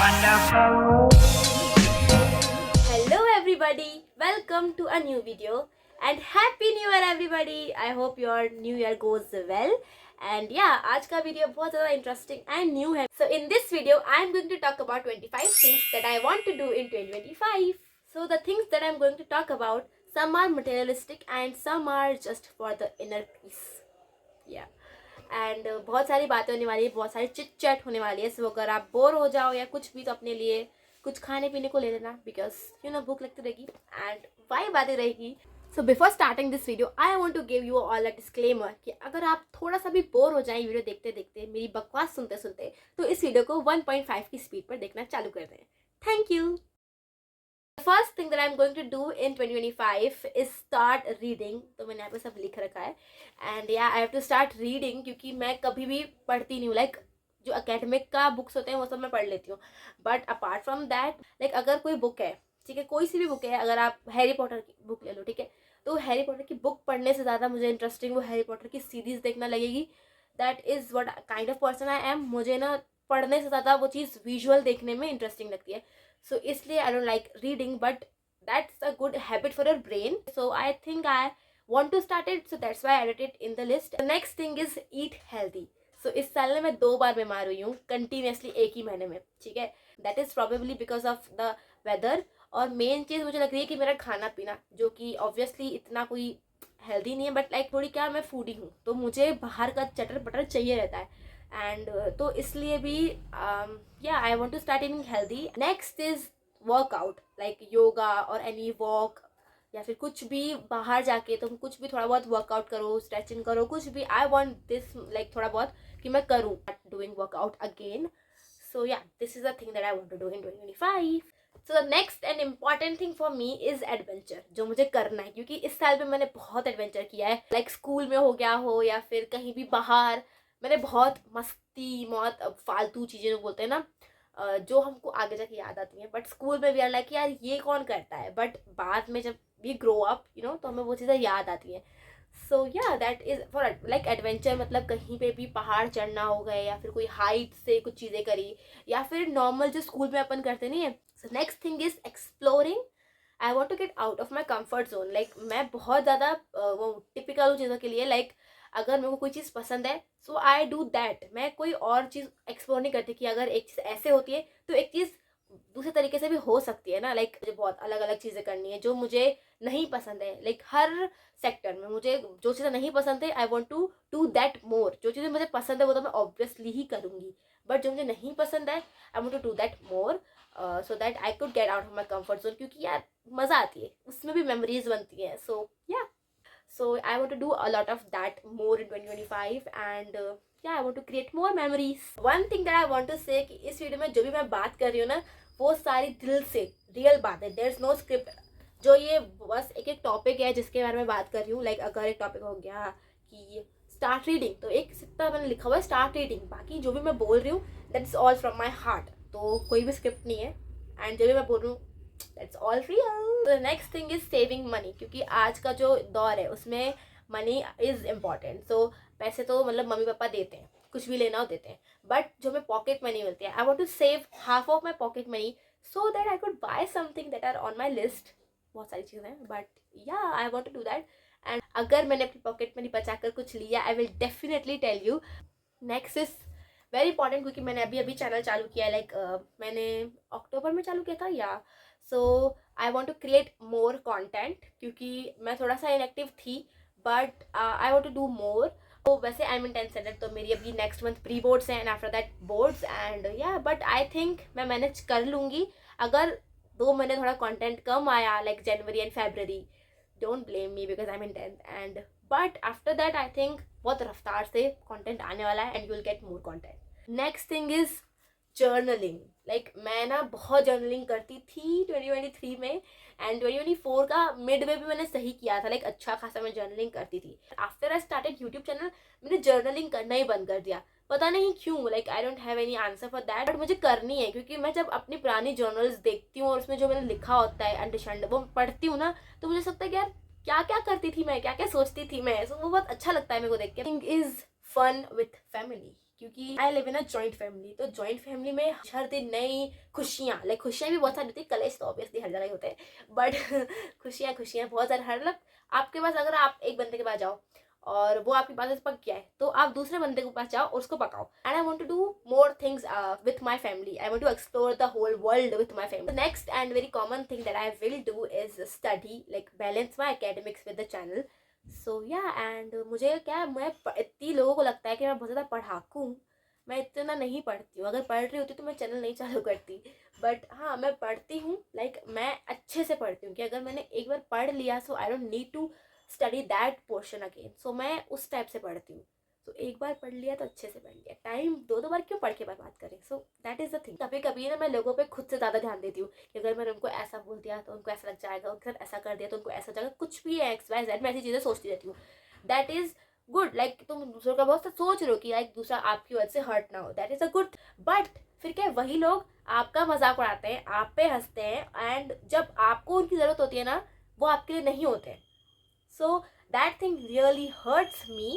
Hello everybody, welcome to a new video and happy new year everybody. I hope your new year goes well. And yeah, आज का video बहुत ज़्यादा interesting and new है. So in this video, I am going to talk about 25 things that I want to do in 2025. So the things that I am going to talk about, some are materialistic and some are just for the inner peace. Yeah. And बहुत सारी बातें होने वाली है, बहुत सारी chit chat होने वाली है. सो अगर आप बोर हो जाओ या कुछ भी, तो अपने लिए कुछ खाने पीने को ले लेना, बिकॉज यू नो भूख लगती रहेगी एंड वाइब आती रहेगी. So before starting this video I want to give you all a disclaimer कि अगर आप थोड़ा सा भी बोर हो जाएं वीडियो देखते देखते, मेरी बकवास सुनते सुनते, तो इस वीडियो को 1.5 की स्पीड पर देखना चालू कर दें. Thank you. The first thing that I'm going to do in 2025 is start reading. तो मैंने यहाँ पे सब लिख रखा है. And yeah, I have to start reading क्योंकि मैं कभी भी पढ़ती नहीं हूँ. Like जो अकेडमिक का बुक्स होते हैं वो सब मैं पढ़ लेती हूँ. But apart from that, like अगर कोई बुक है, ठीक है, कोई सी भी बुक है, अगर आप हैरी पॉटर की बुक ले लो, ठीक है, तो हैरी पॉटर की बुक पढ़ने से ज़्यादा मुझे इंटरेस्टिंग वो हैरी पॉटर की सीरीज़ देखना लगेगी. That is what kind of person I am. मुझे ना पढ़ने से ज़्यादा वो चीज़ विजुअल देखने में इंटरेस्टिंग लगती है. So इसलिए I don't like reading, but that's a good habit for your brain. So I think I want to start it. So that's why I added it in the list. The next thing is eat healthy. So इस साल में मैं 2 बार बीमार हुई हूँ continuously एक ही महीने में, ठीक है. That is probably because of the weather. और मेन चीज़ मुझे लग रही है कि मेरा खाना पीना, जो कि ऑब्वियसली इतना कोई हेल्दी नहीं है, बट लाइक थोड़ी क्या, मैं फूडी हूँ, तो मुझे बाहर का चटर पटर चाहिए रहता है. एंड तो इसलिए भी yeah I want to start eating healthy. Next is workout, like yoga और एनी वॉक, या फिर कुछ भी बाहर जाके तुम कुछ भी थोड़ा बहुत वर्कआउट करो, स्ट्रेचिंग करो, कुछ भी. आई वॉन्ट दिस, लाइक थोड़ा बहुत कि मैं करूँ doing workout again. So yeah, this is a thing that I want to do in 2025. So the next and important thing for me is adventure, जो मुझे करना है, क्योंकि इस साल में मैंने बहुत एडवेंचर किया है. लाइक स्कूल में हो गया हो या फिर कहीं भी बाहर, मैंने बहुत मस्ती, बहुत फालतू चीज़ें जो बोलते हैं ना, जो हमको आगे जाके याद आती हैं. बट स्कूल में वी आर लाइक यार ये कौन करता है, बट बाद में जब we grow up, you know, तो हमें वो चीज़ें याद आती हैं. So yeah that is for like adventure. मतलब कहीं पे भी पहाड़ चढ़ना हो गए, या फिर कोई हाइट से कुछ चीज़ें करी, या फिर नॉर्मल जो स्कूल में अपन करते नहीं है. So next thing is exploring. I want to get out of my comfort zone. Like मैं बहुत ज़्यादा वो टिपिकल चीज़ों के लिए, लाइक अगर मेरे को कोई चीज़ पसंद है, सो आई डू दैट. मैं कोई और चीज़ एक्सप्लोर नहीं करती कि अगर एक चीज़ ऐसे होती है तो एक चीज़ दूसरे तरीके से भी हो सकती है ना. लाइक मुझे बहुत अलग अलग चीज़ें करनी है जो मुझे नहीं पसंद है. लाइक हर सेक्टर में मुझे जो चीज़ें नहीं पसंद है, I want to do that more. जो चीज़ें मुझे पसंद है वो तो मैं ऑब्वियसली ही करूँगी, बट जो मुझे नहीं पसंद है, I want to do that more, so that I could get out of my comfort zone. क्योंकि यार मज़ा आती है, उसमें भी मेमोरीज बनती हैं. सो या, so I want to do a lot of that more in 2025 and yeah, I want to create more memories. One thing that I want to say कि इस वीडियो में जो भी मैं बात कर रही हूँ ना, वो सारी दिल से रियल बात है. There is no script. जो ये बस एक एक टॉपिक है जिसके बारे में बात कर रही हूँ. लाइक अगर एक टॉपिक हो गया कि स्टार्ट रीडिंग, तो एक सिक्का मैंने लिखा हुआ है स्टार्ट रीडिंग. बाकी जो भी मैं बोल रही हूँ that is all from my heart. तो कोई भी स्क्रिप्ट नहीं है, एंड जो भी मैं बोल रही हूँ that's all real. The next thing is saving money, क्योंकि आज का जो दौर है उसमें मनी इज़ इम्पॉर्टेंट. सो पैसे तो मतलब मम्मी पापा देते हैं, कुछ भी लेना हो देते हैं, बट जो हमें पॉकेट मनी मिलती है, I want to save half of my pocket money so that I could buy something that are on my list. बहुत सारी चीज़ें हैं, but yeah I want to do that. And अगर मैंने अपनी पॉकेट मनी बचा कर कुछ लिया, I will definitely tell you. Next is very important, क्योंकि मैंने अभी चैनल चालू किया है. लाइक मैंने अक्टूबर में चालू किया था, yeah so I want to create more content, क्योंकि मैं थोड़ा सा इनएक्टिव थी, but I want to do more. तो वैसे I am in 10th standard, तो मेरी अभी नेक्स्ट मंथ प्री बोर्ड्स हैं and after that boards. And या, बट आई थिंक मैं मैनेज कर लूँगी. अगर 2 महीने थोड़ा कंटेंट कम आया, like January and February, don't blame me because I am in 10th. And but after that I think बहुत रफ्तार से कंटेंट आने वाला है and you will get more content. Next thing is journaling. Like मैं ना बहुत जर्नलिंग करती थी 2023 में, एंड 2024 का मिड में भी मैंने सही किया था. लाइक अच्छा खासा मैं जर्नलिंग करती थी. After I started YouTube channel, मैंने जर्नलिंग करना ही बंद कर दिया. पता नहीं क्यों. Like I don't have any answer for that, but मुझे करनी है, क्योंकि मैं जब अपनी पुरानी जर्नल्स देखती हूँ और उसमें जो मैंने लिखा होता है अंडरस्टैंड, वो पढ़ती हूँ ना, तो मुझे लगता है कि यार क्या क्या करती थी मैं, क्या क्या सोचती थी मैं. सो वो बहुत अच्छा लगता है मेरे को देख के. Thing is fun with family. क्योंकि I live in a joint family. तो जॉइंट फैमिली में हर दिन नई खुशियाँ, लाइक खुशियाँ भी बहुत सारी होती है, कलेश तो ऑब्वियसली हर जगह ही होते हैं, बट खुशियाँ खुशियाँ बहुत सारे, हर मतलब आपके पास अगर आप एक बंदे के पास जाओ और वो आपके पास पक गया है तो आप दूसरे बंदे के पास जाओ और उसको पकाओ। And I want to do more things with my family. I want to explore the whole world with my family. Next and very common thing that I will do is study, like balance my academics with the channel. So yeah and मुझे क्या, मैं इतनी लोगों को लगता है कि मैं बहुत ज़्यादा पढ़ाकू हूँ, मैं इतना नहीं पढ़ती हूँ। अगर पढ़ रही होती तो मैं चैनल नहीं चालू करती, बट हाँ मैं पढ़ती हूँ। लाइक मैं अच्छे से पढ़ती हूँ कि अगर मैंने एक बार पढ़ लिया so I don't need to study that portion again. So मैं उस टाइप से पढ़ती हूँ। तो एक बार पढ़ लिया तो अच्छे से पढ़ लिया, टाइम दो दो बार क्यों पढ़ के बर्बाद करें। So that is the thing. कभी कभी ना मैं लोगों पे खुद से ज़्यादा ध्यान देती हूँ कि अगर मैंने उनको ऐसा बोल दिया तो उनको ऐसा लग जाएगा, उनके साथ ऐसा कर दिया तो उनको ऐसा जाएगा, कुछ भी है एक्स वाई जेड, मैं ऐसी चीज़ें सोचती रहती हूँ। That is good. लाइक तुम दूसरों का बहुत सोच रहे हो कि लाइक दूसरा आपकी वजह से हर्ट ना हो, that is a good. But फिर क्या, वही लोग आपका मजाक उड़ाते हैं, आप पे हंसते हैं, एंड जब आपको उनकी ज़रूरत होती है ना, वो आपके लिए नहीं होते हैं। So that thing really hurts me.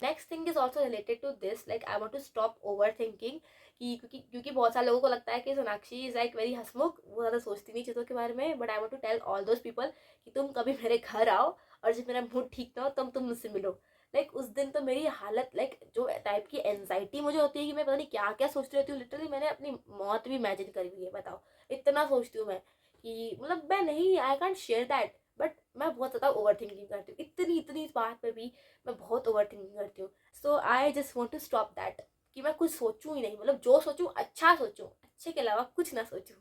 Next thing is also related to this, like I want to stop overthinking कि क्योंकि बहुत सारे लोगों को लगता है कि सोनाक्षी इज लाइक वेरी हंसमुख, वो ज़्यादा सोचती नहीं चीज़ों के बारे में। But I want to tell all those people कि तुम कभी मेरे घर आओ और जब मेरा मूड ठीक ना हो तब तुम मुझसे मिलो। लाइक उस दिन तो मेरी हालत, लाइक जो टाइप की एनजाइटी मुझे होती है कि मैं पता नहीं क्या क्या सोचती रहती हूँ। लिटरली मैंने अपनी मौत भी इमेजिन करी हुई है, बताओ इतना सोचती हूँ मैं कि मतलब मैं नहीं, I can't share that. But मैं बहुत ज़्यादा ओवर थिंकिंग करती हूँ, इतनी इतनी इस बात पे भी मैं बहुत ओवर थिंकिंग करती हूँ। So I just want to stop that कि मैं कुछ सोचूं ही नहीं, मतलब जो सोचूं अच्छा सोचूं, अच्छे के अलावा कुछ ना सोचूं।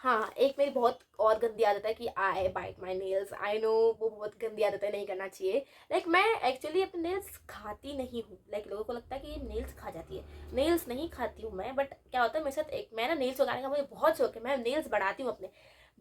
हाँ, एक मेरी बहुत और गंदी आदत है कि I bite my nails. I know वो बहुत गंदी आदत है, नहीं करना चाहिए। लाइक मैं एक्चुअली अपने नेल्स खाती नहीं हूँ। लाइक लोगों को लगता है कि ये नेल्स खा जाती है, नेल्स नहीं खाती हूँ मैं। बट क्या होता है मेरे साथ, एक मैं ना नेल्स लगाने का मुझे बहुत शौक है, मैं नेल्स बढ़ाती हूँ अपने।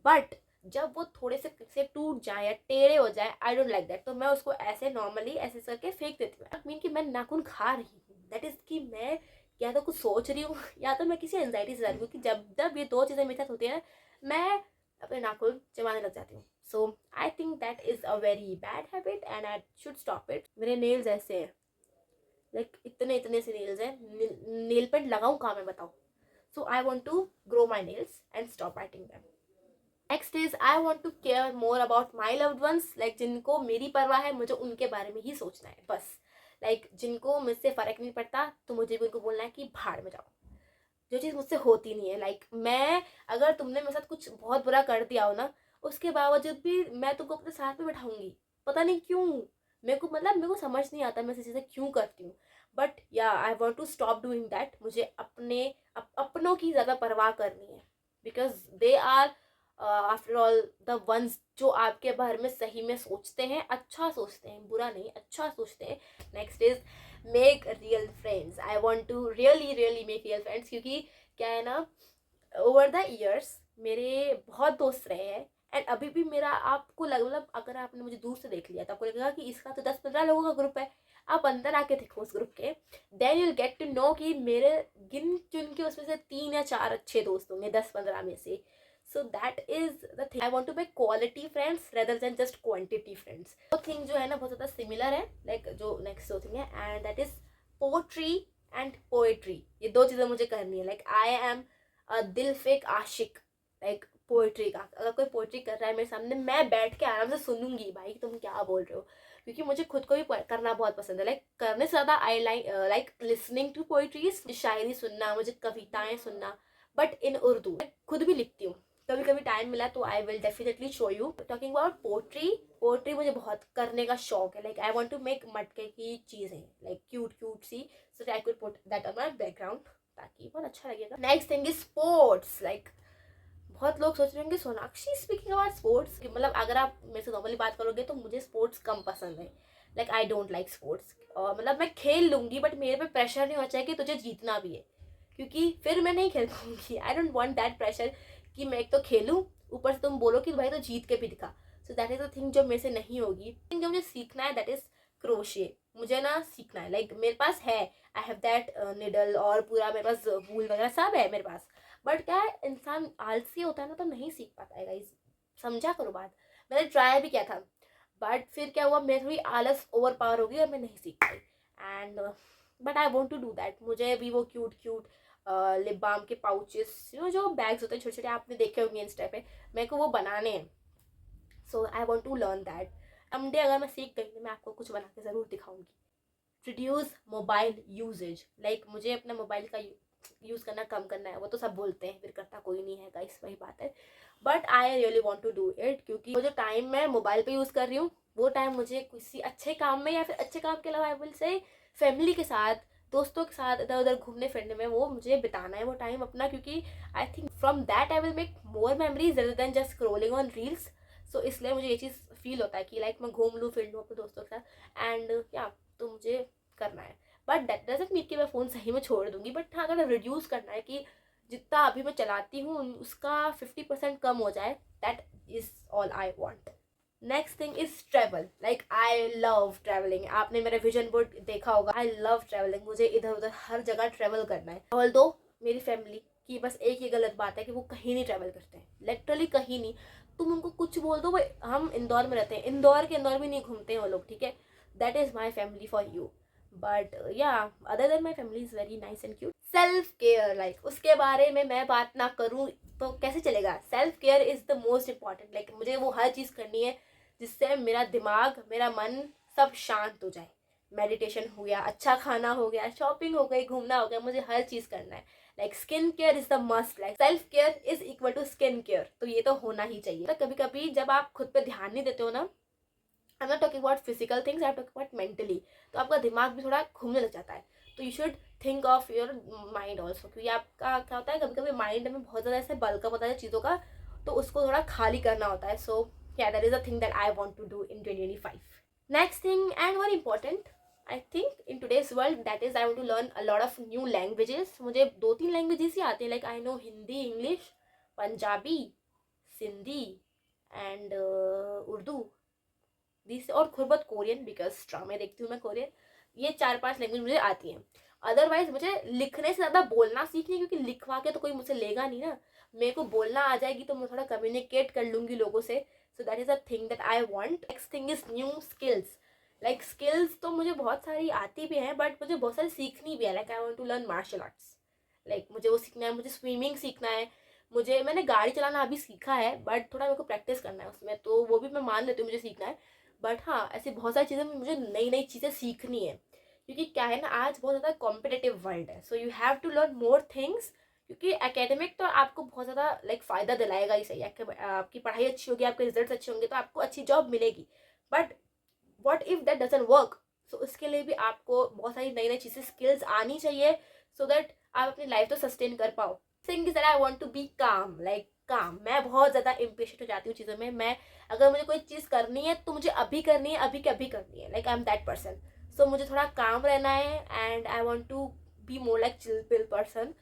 बट जब वो थोड़े से टूट जाए या टेढ़े हो जाए, आई डोंट लाइक दैट। तो मैं उसको ऐसे नॉर्मली ऐसे करके फेंक देती हूँ। मीन कि मैं नाखून खा रही हूँ, दैट इज कि मैं या तो कुछ सोच रही हूँ या तो मैं किसी एंजाइटी से जा रही हूँ। क्योंकि जब जब ये दो चीज़ें मेरे साथ होती है ना, मैं अपने नाखून चबाने लग जाती हूँ। So I think that is a very bad habit and I should stop it. मेरे नेल्स ऐसे हैं, लाइक इतने इतने से नेल्स हैं, नेल पेंट लगाऊं कहाँ मैं, बताओ। So I want to grow my nails and stop biting them. Next is I want to care more about my loved ones. Like जिनको मेरी परवाह है, मुझे उनके बारे में ही सोचना है बस। लाइक जिनको मुझसे फर्क नहीं पड़ता तो मुझे भी उनको बोलना है कि भाड़ में जाओ। जो चीज़ मुझसे होती नहीं है, लाइक मैं, अगर तुमने मेरे साथ कुछ बहुत बुरा कर दिया हो ना, उसके बावजूद भी मैं तुमको अपने साथ में बैठाऊंगी। पता नहीं क्यों, मेरे को समझ नहीं आता मैं ऐसी चीज़ें क्यों करती हूँ। But yeah I want to stop doing that. मुझे अपनों की ज़्यादा परवाह करनी है, because they are after all the ones जो आपके बारे में सही में सोचते हैं, अच्छा सोचते हैं, बुरा नहीं, अच्छा सोचते हैं। Next is make real friends. I want to really really make real friends. क्योंकि क्या है ना, ओवर द ईयर्स मेरे बहुत दोस्त रहे हैं, एंड अभी भी मेरा आपको मतलब अगर आपने मुझे दूर से देख लिया तो आपको लगेगा कि इसका तो 10-15 लोगों का ग्रुप है। आप अंदर आके देखो उस ग्रुप के, then you will get to know कि मेरे गिन चुन के उसमें से 3 या 4 अच्छे दोस्त होंगे 10-15 में से। So that is the thing, I want to make quality friends rather than just quantity friends. वो थिंग जो है ना बहुत ज़्यादा सिमिलर है, लाइक जो नेक्स्ट दो थिंग है, and that is pottery and poetry. ये दो चीज़ें मुझे करनी है। लाइक आई एम दिल फेक आशिक लाइक पोएट्री का। अगर कोई पोएट्री कर रहा है मेरे सामने, मैं बैठ के आराम से सुनूंगी, भाई तुम क्या बोल रहे हो। क्योंकि मुझे खुद को भी करना बहुत पसंद है। लाइक करने से ज़्यादा I like listening to poetries, शायरी सुनना, मुझे कविताएं सुनना, बट इन उर्दू। खुद भी लिखती हूँ, कभी कभी टाइम मिला तो I will definitely show you. Talking about pottery, pottery मुझे बहुत करने का शौक है। Like I want to make मटके की चीज़ें, लाइक क्यूट क्यूट सी, so I could put that on my background, ताकि बहुत अच्छा लगेगा। Next thing is sports. Like बहुत लोग सोच रहे होंगे सोनाक्षी स्पीकिंग अबाउट स्पोर्ट्स, मतलब अगर आप मेरे से नॉर्मली बात करोगे तो मुझे स्पोर्ट्स कम पसंद है। Like I don't like sports. और मतलब मैं खेल लूंगी बट मेरे पे प्रेशर नहीं होना चाहिए कि तुझे जीतना भी है, क्योंकि फिर मैं नहीं खेल पाऊंगी। I don't want that pressure कि मैं एक तो खेलूं, ऊपर से तुम बोलो कि भाई तो जीत के भी दिखा। सो दैट इज द थिंग जो मेरे से नहीं होगी। जो मुझे सीखना है दैट इज क्रोशे। मुझे ना सीखना है, लाइक मेरे पास है, आई हैव दैट निडल और पूरा मेरे पास वूल वगैरह सब है मेरे पास। बट क्या है, इंसान आलसी होता है ना तो नहीं सीख पाता है गाइस, समझा करो बात। मैंने ट्राई भी किया था, बट फिर क्या हुआ, मेरी थोड़ी आलस ओवर पावर हो गई और मैं नहीं सीख पाई। And but I want to do that. मुझे भी वो क्यूट क्यूट लिप बाम के पाउचेस जो बैग्स होते हैं छोटे छोटे, आपने देखे होंगे इंस्टा पे, मेरे को वो बनाने हैं। So I want to learn that. Someday अगर मैं सीख गई तो मैं आपको कुछ बना के ज़रूर दिखाऊंगी। रिड्यूस मोबाइल यूजेज, लाइक मुझे अपने मोबाइल का यूज़ करना कम करना है। वो तो सब बोलते हैं, फिर करता कोई नहीं है गाइस, वही बात है। But I really want to do it, क्योंकि वो जो टाइम मैं मोबाइल पे यूज़ कर रही हूँ वो टाइम मुझे किसी अच्छे काम में, या फिर अच्छे काम के अलावा आई विल से फैमिली के साथ, दोस्तों के साथ इधर उधर घूमने फिरने में वो मुझे बिताना है वो टाइम अपना, क्योंकि I think from that I will make more memories rather than just scrolling on reels. So इसलिए मुझे ये चीज़ फील होता है कि लाइक मैं घूम लूँ फिर लूँ अपने दोस्तों के साथ, एंड या तो मुझे करना है। बट दैट डजंट मीन कि मैं फ़ोन सही में छोड़ दूंगी, बट हाँ अगर रिड्यूस करना है कि जितना अभी मैं चलाती हूँ उसका 50% कम हो जाए, that is all I want. Next thing is travel, like I love travelling. आपने मेरा विजन बोर्ड देखा होगा, आई लव ट्रेवलिंग। मुझे इधर उधर हर जगह ट्रेवल करना है। ऑल्दो मेरी फैमिली की बस एक ही गलत बात है कि वो कहीं नहीं ट्रेवल करते हैं, लिटरली कहीं नहीं। तुम उनको कुछ बोल दो, वो हम इंदौर में रहते हैं, इंदौर के इंदौर भी नहीं घूमते हैं वो लोग, ठीक है। That is my family for you. But yeah other than my family is very nice and cute. Self care, like उसके बारे में मैं बात ना करूँ तो कैसे चलेगा। Self care is the most important. Like मुझे वो हर चीज़ करनी है जिससे मेरा दिमाग, मेरा मन सब शांत हो जाए। मेडिटेशन हो गया, अच्छा खाना हो गया, शॉपिंग हो गई, घूमना हो गया, मुझे हर चीज़ करना है। Like skin care is the must, like self care is equal to skin care, तो ये तो होना ही चाहिए। तो कभी कभी जब आप खुद पे ध्यान नहीं देते हो ना, I am not talking about physical things, I am talking about mentally, तो आपका दिमाग भी थोड़ा घूमने लग जाता है। तो you should think of your mind also, क्योंकि आपका क्या होता है कभी कभी माइंड में बहुत ज़्यादा ऐसे बल्कअप होता है चीज़ों का, तो उसको थोड़ा खाली करना होता है। सो yeah, that is a thing that I want to do in 2025. Next thing and more important, I think in today's world, that is I want to learn a lot of new languages. मुझे 2-3 languages ही आते हैं, like I know Hindi, English, Punjabi, Sindhi and Urdu, this, और थोड़ी बहुत Korean, because ड्रामे देखती हूँ मैं कोरियन। ये 4-5 लैंग्वेज मुझे आती हैं। अदरवाइज मुझे लिखने से ज़्यादा बोलना सीखनी है, क्योंकि लिखवा के तो कोई मुझसे लेगा नहीं ना। मेरे को बोलना आ जाएगी तो मैं थोड़ा कम्युनिकेट कर लूँगी लोगों से। So that is a thing that I want. Next thing is new skills. Like skills तो मुझे बहुत सारी आती भी हैं, बट मुझे बहुत सारी सीखनी भी है। Like I want to learn martial arts, like मुझे वो सीखना है, मुझे स्विमिंग सीखना है, मैंने गाड़ी चलाना अभी सीखा है, बट थोड़ा मेरे को प्रैक्टिस करना है उसमें, तो वो भी मैं मान लेती हूँ मुझे सीखना है। बट हाँ, ऐसी बहुत सारी चीज़ें मुझे नई नई चीज़ें सीखनी है, क्योंकि क्या है ना, आज बहुत ज़्यादा कॉम्पिटेटिव वर्ल्ड है। So you have to learn more things, क्योंकि एकेडमिक तो आपको बहुत ज़्यादा लाइक फ़ायदा दिलाएगा ही सही। आपकी पढ़ाई अच्छी होगी, आपके रिजल्ट अच्छे होंगे, तो आपको अच्छी जॉब मिलेगी। But what if that doesn't work, so उसके लिए भी आपको बहुत सारी नई नई चीज़ें, स्किल्स आनी चाहिए, सो दैट आप अपनी लाइफ तो सस्टेन कर पाओ। Thing is that I want to be calm, like calm. मैं बहुत ज़्यादा इम्पेशेंट हो जाती हूँ चीज़ों में। मैं अगर मुझे कोई चीज़ करनी है तो मुझे अभी करनी है, अभी के अभी करनी है। Like I am that person. So मुझे थोड़ा काम रहना है, and I want to be more like chill pill person,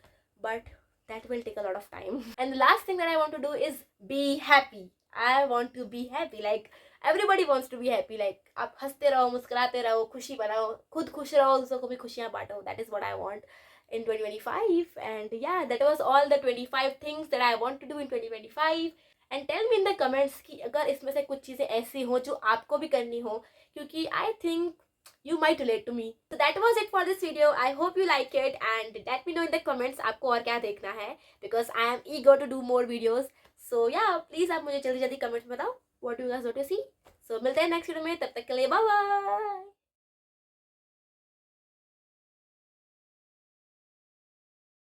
but that will take a lot of time. And the last thing that I want to do is be happy. I want to be happy. Like everybody wants to be happy. Like आप हंसते रहो, मुस्कुराते रहो, खुशी बनाओ, खुद खुश रहो, दूसरों को भी खुशियाँ बांटो. That is what I want in 2025. And yeah, that was all the 25 things that I want to do in 2025. And tell me in the comments कि अगर इसमें से कुछ चीज़ें ऐसी हो जो आपको भी करनी हो, क्योंकि I think you might relate to me. So that was it for this video. I hope you like it and let me know in the comments आपको और क्या देखना है, because I am eager to do more videos. So yeah, please आप मुझे जल्दी जल्दी comments में बताओ what do you guys want to see. So मिलते हैं next video में, तब तक के लिए bye bye.